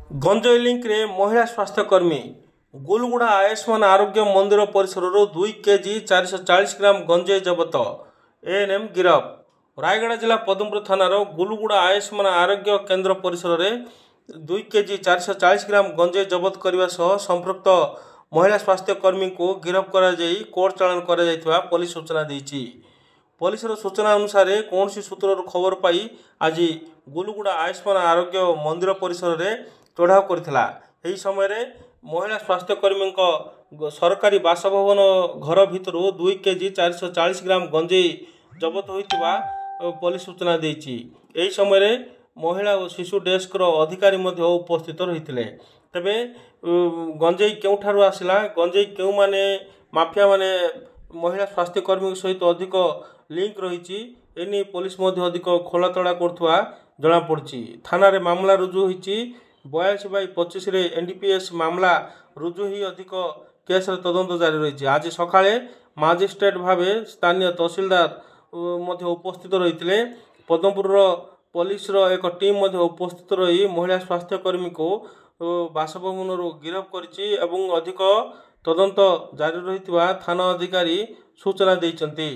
गंजेई link रे महिला स्वास्थ्यकर्मी गुलगुड़ा आयुष्मान आरोग्य मंदिर परिसर 2 केजी 440 ग्राम गंजेई जबत एएनएम गिरफ। रायगढ़ जिला पदमपुर थानार गुलगुड़ा आयुष्मान आरोग्य केन्द्र परिसर में 2 केजी 440 ग्राम गंजेई जबत करने संपृक्त महिला स्वास्थ्यकर्मी को गिरफ कर कोर्ट चालाण कर पुलिस सूचना देती। पुलिस सूचना अनुसार कौन सूत्र खबर पाई आज गुलगुड़ा आयुष्मान आरोग्य मंदिर परिसर में चढ़ाऊ करथिला। एही समय रे महिला स्वास्थ्यकर्मी सरकारी बासभवन घर भितर 2 केजी 440 ग्राम गंजेई जबत होइतिबा पुलिस सूचना देछि। एही समय रे महिला और शिशु डेस्क अधिकारी मध्य उपस्थित रहिथिले। तबे गंजेई केउठारु आसिला, गंजेई केउ माने माफिया माने महिला स्वास्थ्यकर्मी सहित अधिक लिंक रही एनी पुलिस मध्य अधिक खोलातड़ा करथुआ जना पड़छि। थाना रे मामला रुजु होइछि। 82/25 रे एनडीपीएस मामला रुजु ही अधिक केस तदंत जारी रही। आज सकाळे मजिस्ट्रेट भावे स्थानीय तहसीलदार मध्य उपस्थित रही पदमपुर पुलिस एक टीम मध्य उपस्थित रही महिला स्वास्थ्यकर्मी को बासभवन गिरफ करिछि एवं अधिक तदंत जारी रही थाना अधिकारी सूचना देइछन्ति।